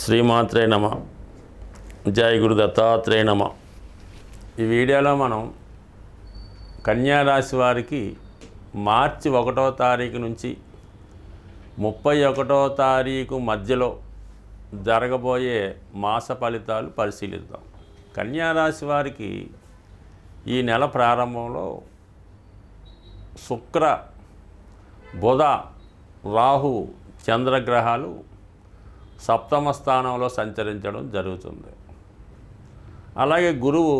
శ్రీమాత్రే నమ. జై గురు దత్తాత్రేయ నమ. ఈ వీడియోలో మనం కన్యారాశి వారికి మార్చి 1వ తారీఖు నుంచి 31వ తారీఖు మధ్యలో జరగబోయే మాస ఫలితాలు పరిశీలిద్దాం. కన్యారాశి వారికి ఈ నెల ప్రారంభంలో శుక్ర, బుధ, రాహు, చంద్రగ్రహాలు సప్తమ స్థానంలో సంచరించడం జరుగుతుంది. అలాగే గురువు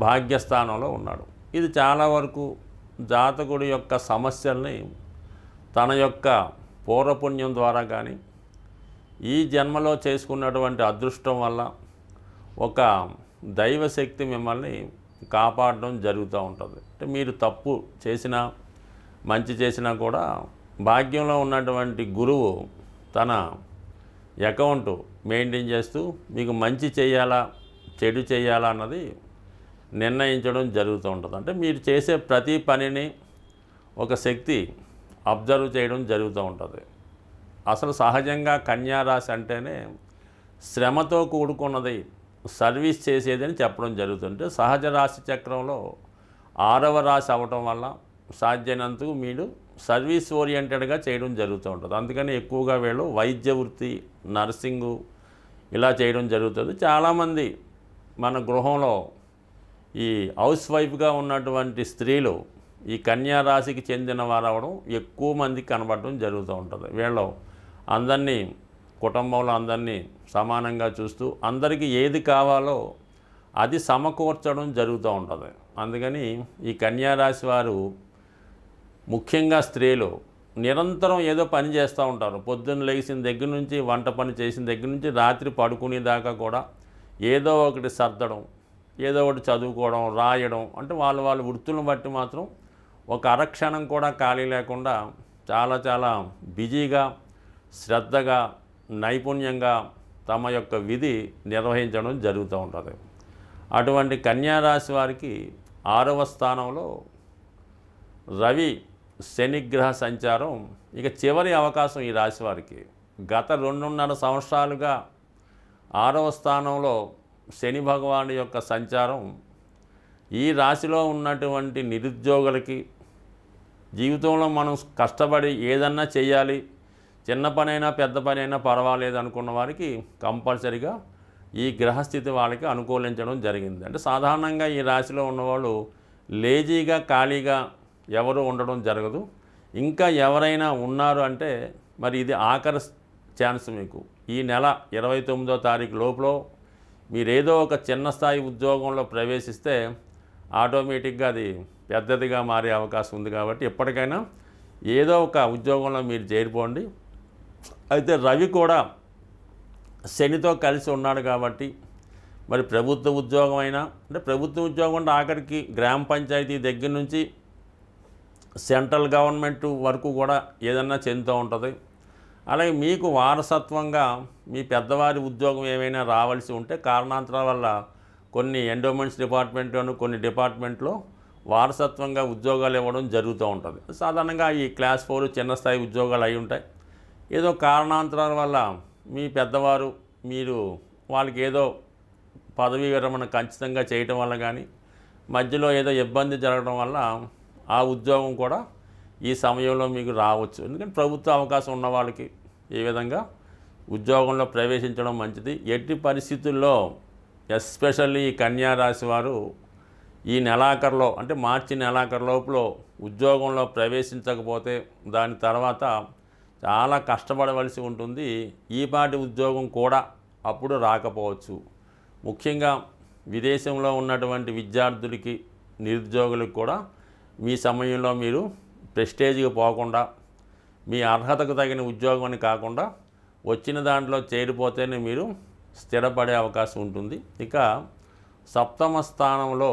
భాగ్యస్థానంలో ఉన్నాడు. ఇది చాలా వరకు జాతకుడి యొక్క సమస్యల్ని తన యొక్క పూర్వపుణ్యం ద్వారా కానీ ఈ జన్మలో చేసుకున్నటువంటి అదృష్టం వల్ల ఒక దైవశక్తి మిమ్మల్ని కాపాడడం జరుగుతూ ఉంటుంది. అంటే మీరు తప్పు చేసినా మంచి చేసినా కూడా భాగ్యంలో ఉన్నటువంటి గురువు తన అకౌంట్ మెయింటైన్ చేస్తూ మీకు మంచి చేయాలా చెడు చేయాలా అన్నది నిర్ణయించడం జరుగుతూ ఉంటుంది. అంటే మీరు చేసే ప్రతి పనిని ఒక శక్తి అబ్జర్వ్ చేయడం జరుగుతూ ఉంటుంది. అసలు సహజంగా కన్యారాశి అంటేనే శ్రమతో కూడుకున్నది, సర్వీస్ చేసేది అని చెప్పడం జరుగుతుంటే సహజ రాశి చక్రంలో 6వ రాశి అవ్వటం వల్ల సాధ్యమైనంతకు మీరు సర్వీస్ ఓరియంటెడ్గా చేయడం జరుగుతూ ఉంటుంది. అందుకని ఎక్కువగా వీళ్ళు వైద్య వృత్తి, నర్సింగు ఇలా చేయడం జరుగుతుంది. చాలామంది మన గృహంలో ఈ హౌస్ వైఫ్గా ఉన్నటువంటి స్త్రీలు ఈ కన్యా రాశికి చెందిన వారు అవ్వడం ఎక్కువ మందికి కనబడడం జరుగుతూ ఉంటుంది. వీళ్ళు అందరినీ, కుటుంబంలో అందరినీ సమానంగా చూస్తూ అందరికీ ఏది కావాలో అది సమకూర్చడం జరుగుతూ ఉంటుంది. అందుకని ఈ కన్యా రాశి వారు, ముఖ్యంగా స్త్రీలు, నిరంతరం ఏదో పని చేస్తూ ఉంటారు. పొద్దున్న లేచిన దగ్గర నుంచి, వంట పని చేసిన దగ్గర నుంచి రాత్రి పడుకునేదాకా కూడా ఏదో ఒకటి సర్దడం, ఏదో ఒకటి చదువుకోవడం, రాయడం, అంటే వాళ్ళ వృత్తులను బట్టి మాత్రం ఒక అరక్షణం కూడా ఖాళీ లేకుండా చాలా బిజీగా, శ్రద్ధగా, నైపుణ్యంగా తమ యొక్క విధి నిర్వహించడం జరుగుతూ ఉంటుంది. అటువంటి కన్యారాశి వారికి 6వ స్థానంలో రవి శనిగ్రహ సంచారం ఇక చివరి అవకాశం ఈ రాశి వారికి. గత 2.5 సంవత్సరాలుగా 6వ స్థానంలో శని భగవాను యొక్క సంచారం ఈ రాశిలో ఉన్నటువంటి నిరుద్యోగులకి, జీవితంలో మనం కష్టపడి ఏదన్నా చేయాలి, చిన్న పనైనా పెద్ద పనైనా పర్వాలేదు అనుకున్న వారికి కంపల్సరిగా ఈ గ్రహస్థితి వాళ్ళకి అనుకూలించడం జరిగింది. అంటే సాధారణంగా ఈ రాశిలో ఉన్నవాళ్ళు లేజీగా, ఖాళీగా ఎవరు ఉండడం జరగదు. ఇంకా ఎవరైనా ఉన్నారు అంటే మరి ఇది ఆఖరి ఛాన్స్ మీకు. ఈ నెల 29వ తారీఖు లోపల మీరేదో ఒక చిన్న స్థాయి ఉద్యోగంలో ప్రవేశిస్తే ఆటోమేటిక్గా అది పెద్దదిగా మారే అవకాశం ఉంది. కాబట్టి ఎప్పటికైనా ఏదో ఒక ఉద్యోగంలో మీరు చేరిపోండి. అయితే రవి కూడా శనితో కలిసి ఉన్నాడు కాబట్టి మరి ప్రభుత్వ ఉద్యోగం అయినా, అంటే ప్రభుత్వ ఉద్యోగం అంటే ఆఖరికి గ్రామ పంచాయతీ దగ్గర నుంచి సెంట్రల్ గవర్నమెంట్ వరకు కూడా ఏదన్నా చెందుతూ ఉంటుంది. అలాగే మీకు వారసత్వంగా మీ పెద్దవారి ఉద్యోగం ఏమైనా రావాల్సి ఉంటే కారణాంతరాల వల్ల కొన్ని ఎండోమెంట్స్ డిపార్ట్మెంట్లోను, కొన్ని డిపార్ట్మెంట్లో వారసత్వంగా ఉద్యోగాలు ఇవ్వడం జరుగుతూ ఉంటుంది. సాధారణంగా ఈ క్లాస్ 4 చిన్న స్థాయి ఉద్యోగాలు అయి ఉంటాయి. ఏదో కారణాంతరాల వల్ల మీ పెద్దవారు, మీరు వాళ్ళకి ఏదో పదవీ విరమణ ఖచ్చితంగా చేయటం వల్ల కానీ, మధ్యలో ఏదో ఇబ్బంది జరగడం వల్ల ఆ ఉద్యోగం కూడా ఈ సమయంలో మీకు రావచ్చు. ఎందుకంటే ప్రభుత్వ అవకాశం ఉన్న వాళ్ళకి ఈ విధంగా ఉద్యోగంలో ప్రవేశించడం మంచిది. ఎట్టి పరిస్థితుల్లో ఎస్పెషల్లీ ఈ కన్యా రాశి వారు ఈ నెలాఖరులో, అంటే మార్చి నెలాఖరు లోపల ఉద్యోగంలో ప్రవేశించకపోతే దాని తర్వాత చాలా కష్టపడవలసి ఉంటుంది. ఈపాటి ఉద్యోగం కూడా అప్పుడు రాకపోవచ్చు. ముఖ్యంగా విదేశంలో ఉన్నటువంటి విద్యార్థులకి, నిరుద్యోగులకు కూడా మీ సమయంలో మీరు ప్రెస్టేజ్కి పోకుండా, మీ అర్హతకు తగిన ఉద్యోగం అని కాకుండా వచ్చిన దాంట్లో చేరిపోతేనే మీరు స్థిరపడే అవకాశం ఉంటుంది. ఇక సప్తమ స్థానంలో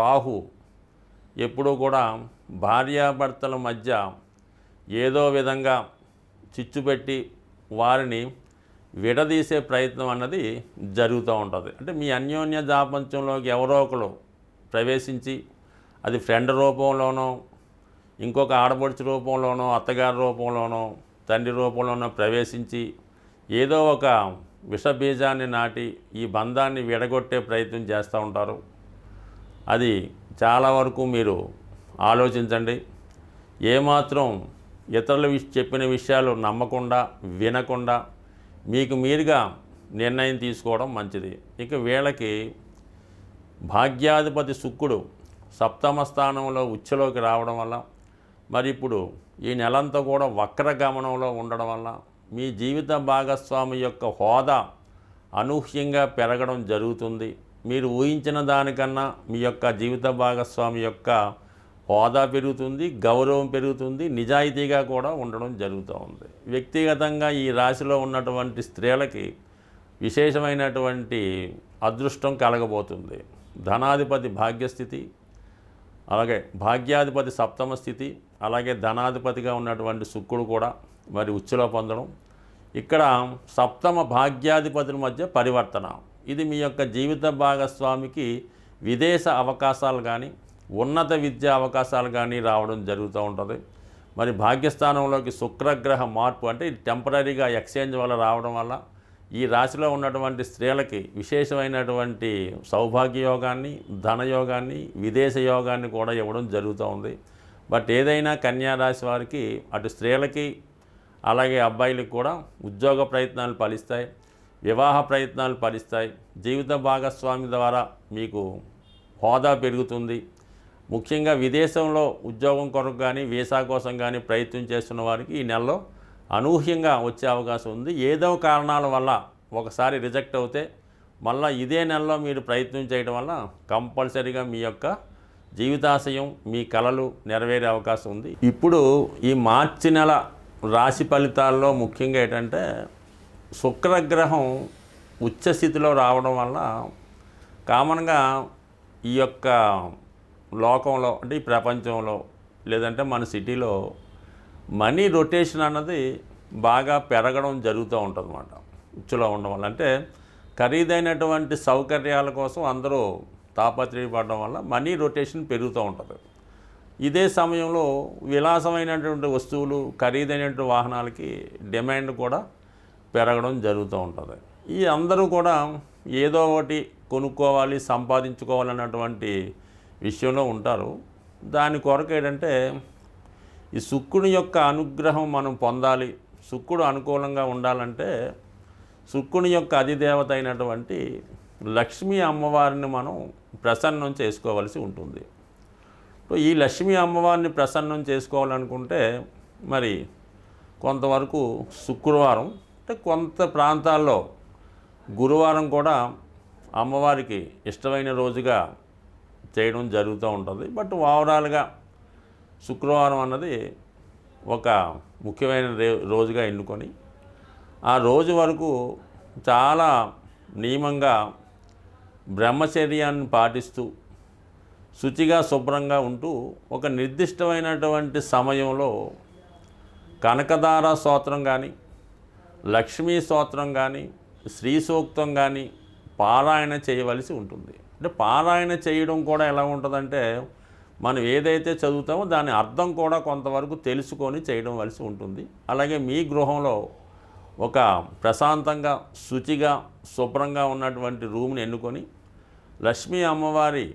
రాహు ఎప్పుడూ కూడా భార్యాభర్తల మధ్య ఏదో విధంగా చిచ్చుపెట్టి వారిని విడదీసే ప్రయత్నం అన్నది జరుగుతూ ఉంటుంది. అంటే మీ అన్యోన్య దాపంత్యంలోకి ఎవరో ఒకరు ప్రవేశించి, అది ఫ్రెండ్ రూపంలోనో, ఇంకొక ఆడపడుచు రూపంలోనో, అత్తగారి రూపంలోనో, తండ్రి రూపంలోనో ప్రవేశించి ఏదో ఒక విషబీజాన్ని నాటి ఈ బంధాన్ని విడగొట్టే ప్రయత్నం చేస్తూ ఉంటారు. అది చాలా వరకు మీరు ఆలోచించండి. ఏమాత్రం ఇతరులు చెప్పిన విషయాలు నమ్మకుండా వినకుండా మీకు మీరుగా నిర్ణయం తీసుకోవడం మంచిది. ఇక వీళ్ళకి భాగ్యాధిపతి శుక్రుడు సప్తమ స్థానంలో ఉచ్చలోకి రావడం వల్ల, మరి ఇప్పుడు ఈ నెలంతా కూడా వక్ర గమనంలో ఉండడం వల్ల మీ జీవిత భాగస్వామి యొక్క హోదా అనూహ్యంగా పెరగడం జరుగుతుంది. మీరు ఊహించిన దానికన్నా మీ యొక్క జీవిత భాగస్వామి యొక్క హోదా పెరుగుతుంది, గౌరవం పెరుగుతుంది, నిజాయితీగా కూడా ఉండడం జరుగుతూ ఉంది. వ్యక్తిగతంగా ఈ రాశిలో ఉన్నటువంటి స్త్రీలకి విశేషమైనటువంటి అదృష్టం కలగబోతుంది. ధనాధిపతి భాగ్యస్థితి, అలాగే భాగ్యాధిపతి సప్తమ స్థితి, అలాగే ధనాధిపతిగా ఉన్నటువంటి శుక్రుడు కూడా మరి ఉచ్చులో పొందడం, ఇక్కడ సప్తమ భాగ్యాధిపతుల మధ్య పరివర్తన, ఇది మీ యొక్క జీవిత భాగస్వామికి విదేశ అవకాశాలు కానీ ఉన్నత విద్యా అవకాశాలు కానీ రావడం జరుగుతూ ఉంటుంది. మరి భాగ్యస్థానంలోకి శుక్రగ్రహ మార్పు అంటే ఇది టెంపరీగా ఎక్స్చేంజ్ వల్ల రావడం వల్ల ఈ రాశిలో ఉన్నటువంటి స్త్రీలకి విశేషమైనటువంటి సౌభాగ్య యోగాన్ని, ధనయోగాన్ని, విదేశ యోగాన్ని కూడా ఇవ్వడం జరుగుతూ ఉంది. బట్ ఏదైనా కన్యా రాశి వారికి అటు స్త్రీలకి అలాగే అబ్బాయిలకు కూడా ఉద్యోగ ప్రయత్నాలు ఫలిస్తాయి, వివాహ ప్రయత్నాలు ఫలిస్తాయి, జీవిత భాగస్వామి ద్వారా మీకు హోదా పెరుగుతుంది. ముఖ్యంగా విదేశంలో ఉద్యోగం కొరకు కానీ వీసా కోసం కానీ ప్రయత్నం చేస్తున్న వారికి ఈ నెలలో అనూహ్యంగా వచ్చే అవకాశం ఉంది. ఏదో కారణాల వల్ల ఒకసారి రిజెక్ట్ అవుతే మళ్ళీ ఇదే నెలలో మీరు ప్రయత్నం చేయడం వల్ల కంపల్సరీగా మీ యొక్క జీవితాశయం, మీ కలలు నెరవేరే అవకాశం ఉంది. ఇప్పుడు ఈ మార్చి నెల రాశి ఫలితాల్లో ముఖ్యంగా ఏంటంటే శుక్రగ్రహం ఉచ్చస్థితిలో రావడం వల్ల కామన్గా ఈ యొక్క లోకంలో అంటే ఈ ప్రపంచంలో లేదంటే మన సిటీలో మనీ రొటేషన్ అన్నది బాగా పెరగడం జరుగుతూ ఉంటుంది అన్నమాట. ఉచ్చులో ఉండడం వల్ల అంటే ఖరీదైనటువంటి సౌకర్యాల కోసం అందరూ తాపత్రయపడడం వల్ల మనీ రొటేషన్ పెరుగుతూ ఉంటుంది. ఇదే సమయంలో విలాసమైనటువంటి వస్తువులు, ఖరీదైనటువంటి వాహనాలకి డిమాండ్ కూడా పెరగడం జరుగుతూ ఉంటుంది. ఈ అందరూ కూడా ఏదో ఒకటి కొనుక్కోవాలి, సంపాదించుకోవాలన్నటువంటి విషయంలో ఉంటారు. దాని కొరకు ఏంటంటే ఈ శుక్రుని యొక్క అనుగ్రహం మనం పొందాలి, శుక్రుడు అనుకూలంగా ఉండాలంటే శుక్రుని యొక్క అధిదేవత అయినటువంటి లక్ష్మీ అమ్మవారిని మనం ప్రసన్నం చేసుకోవలసి ఉంటుంది. ఈ లక్ష్మీ అమ్మవారిని ప్రసన్నం చేసుకోవాలనుకుంటే మరి కొంతవరకు శుక్రవారం అంటే కొంత ప్రాంతాల్లో గురువారం కూడా అమ్మవారికి ఇష్టమైన రోజుగా చేయడం జరుగుతూ ఉంటుంది. బట్ ఓవరాల్గా శుక్రవారం అన్నది ఒక ముఖ్యమైన రోజుగా ఎన్నుకొని ఆ రోజు వరకు చాలా నియమంగా బ్రహ్మచర్యాన్ని పాటిస్తూ శుచిగా శుభ్రంగా ఉంటూ ఒక నిర్దిష్టమైనటువంటి సమయంలో కనకదార స్తోత్రం కానీ, లక్ష్మీ స్తోత్రం కానీ, శ్రీ సూక్తం కానీ పారాయణ చేయవలసి ఉంటుంది. అంటే పారాయణ చేయడం కూడా ఎలా ఉంటుందంటే మనం ఏదైతే చదువుతామో దాని అర్థం కూడా కొంతవరకు తెలుసుకొని చేయడం వలసి ఉంటుంది. అలాగే మీ గృహంలో ఒక ప్రశాంతంగా శుచిగా శుభ్రంగా ఉన్నటువంటి రూమ్ని ఎన్నుకొని లక్ష్మీ అమ్మవారి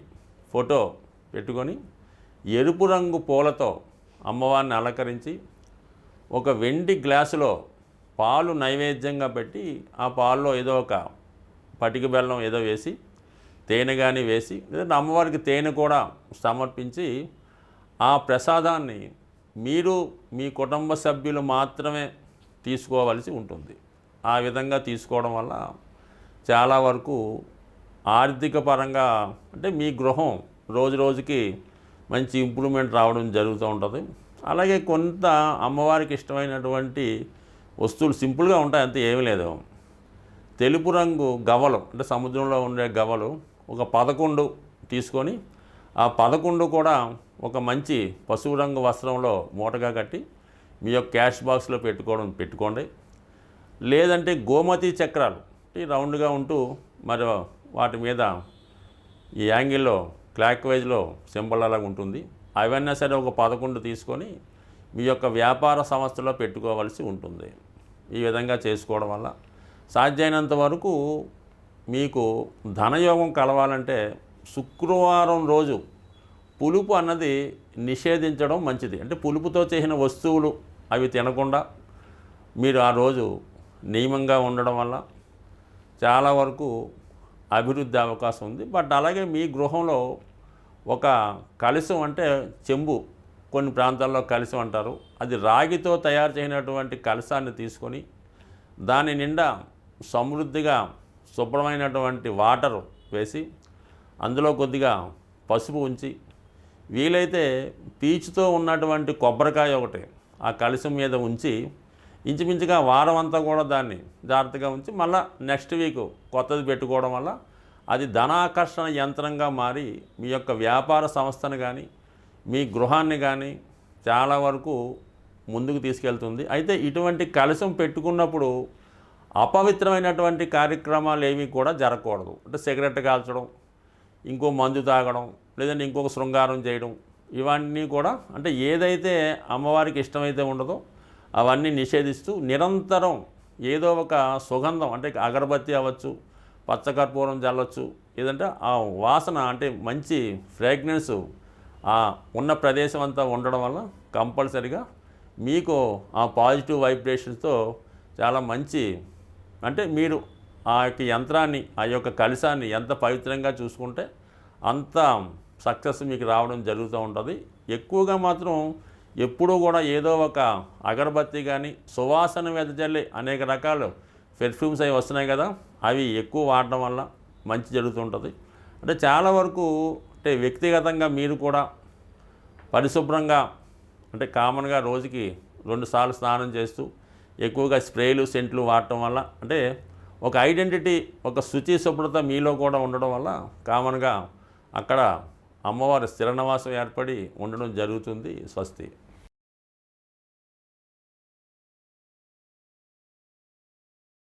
ఫోటో పెట్టుకొని ఎరుపు రంగు పూలతో అమ్మవారిని అలంకరించి ఒక వెండి గ్లాసులో పాలు నైవేద్యంగా పెట్టి ఆ పాలలో ఏదో ఒక పటిక బెల్లం ఏదో వేసి తేనె కానీ వేసి లేదంటే అమ్మవారికి తేనె కూడా సమర్పించి ఆ ప్రసాదాన్ని మీరు మీ కుటుంబ సభ్యులు మాత్రమే తీసుకోవలసి ఉంటుంది. ఆ విధంగా తీసుకోవడం వల్ల చాలా వరకు ఆర్థిక పరంగా అంటే మీ గృహం రోజు రోజుకి మంచి ఇంప్రూవ్మెంట్ రావడం జరుగుతూ ఉంటుంది. అలాగే కొంత అమ్మవారికి ఇష్టమైనటువంటి వస్తువులు సింపుల్గా ఉంటాయి, అంతే ఏమీ లేదు. తెలుపు రంగు గవ్వలు అంటే సముద్రంలో ఉండే గవ్వలు ఒక 11 తీసుకొని ఆ 11 కూడా ఒక మంచి పసుపు రంగు వస్త్రంలో మూటగా కట్టి మీ యొక్క క్యాష్ బాక్స్లో పెట్టుకోండి. లేదంటే గోమతి చక్రాలు ఈ రౌండ్గా ఉంటూ మరి వాటి మీద ఈ యాంగిల్లో క్లాక్ వైజ్లో సింబల్ అలాగా ఉంటుంది. అవన్నీ సరే ఒక 11 తీసుకొని మీ యొక్క వ్యాపార సంస్థలో పెట్టుకోవాల్సి ఉంటుంది. ఈ విధంగా చేసుకోవడం వల్ల సాధ్యమైనంత వరకు మీకు ధనయోగం కలవాలంటే శుక్రవారం రోజు పులుపు అన్నది నిషేధించడం మంచిది. అంటే పులుపుతో చేసిన వస్తువులు అవి తినకుండా మీరు ఆ రోజు నియమంగా ఉండడం వల్ల చాలా వరకు అభివృద్ధి అవకాశం ఉంది. బట్ అలాగే మీ గృహంలో ఒక కలశం, అంటే చెంబు, కొన్ని ప్రాంతాల్లో కలశం అంటారు, అది రాగితో తయారు చేయనటువంటి కలశాన్ని తీసుకొని దాని నిండా సమృద్ధిగా శుభ్రమైనటువంటి వాటర్ వేసి అందులో కొద్దిగా పసుపు ఉంచి, వీలైతే పీచుతో ఉన్నటువంటి కొబ్బరికాయ ఒకటి ఆ కలశం మీద ఉంచి ఇంచుమించుగా వారం అంతా కూడా దాన్ని జాగ్రత్తగా ఉంచి మళ్ళీ నెక్స్ట్ వీక్ కొత్తది పెట్టుకోవడం వల్ల అది ధనాకర్షణ యంత్రంగా మారి మీ యొక్క వ్యాపార సంస్థను కానీ మీ గృహాన్ని కానీ చాలా వరకు ముందుకు తీసుకెళ్తుంది. అయితే ఇటువంటి కలశం పెట్టుకున్నప్పుడు అపవిత్రమైనటువంటి కార్యక్రమాలు ఏమీ కూడా జరగకూడదు. అంటే సిగరెట్ కాల్చడం, ఇంకో మందు తాగడం, లేదంటే ఇంకొక శృంగారం చేయడం, ఇవన్నీ కూడా అంటే ఏదైతే అమ్మవారికి ఇష్టమైతే ఉండదో అవన్నీ నిషేధిస్తూ నిరంతరం ఏదో ఒక సుగంధం, అంటే అగరబత్తి అవ్వచ్చు, పచ్చకర్పూరం చల్లవచ్చు, ఏదంటే ఆ వాసన అంటే మంచి ఫ్రాగ్రెన్స్ ఉన్న ప్రదేశం అంతా ఉండడం వల్ల కంపల్సరిగా మీకు ఆ పాజిటివ్ వైబ్రేషన్స్తో చాలా మంచి, అంటే మీరు ఆ యొక్క యంత్రాన్ని, ఆ యొక్క కలశాన్ని ఎంత పవిత్రంగా చూసుకుంటే అంత సక్సెస్ మీకు రావడం జరుగుతూ ఉంటుంది. ఎక్కువగా మాత్రం ఎప్పుడూ కూడా ఏదో ఒక అగరబత్తి కానీ సువాసన వెదజల్లి అనేక రకాలు పెర్ఫ్యూమ్స్ అవి వస్తున్నాయి కదా, అవి ఎక్కువ వాడడం వల్ల మంచి జరుగుతుంటుంది. అంటే చాలా వరకు అంటే వ్యక్తిగతంగా మీరు కూడా పరిశుభ్రంగా, అంటే కామన్గా రోజుకి 2 సార్లు స్నానం చేస్తూ ఎక్కువగా స్ప్రేలు సెంట్లు వాడటం వల్ల అంటే ఒక ఐడెంటిటీ, ఒక శుచి శుభ్రత మీలో కూడా ఉండడం వల్ల కామన్గా అక్కడ అమ్మవారి స్థిర నివాసం ఏర్పడి ఉండడం జరుగుతుంది. స్వస్తి.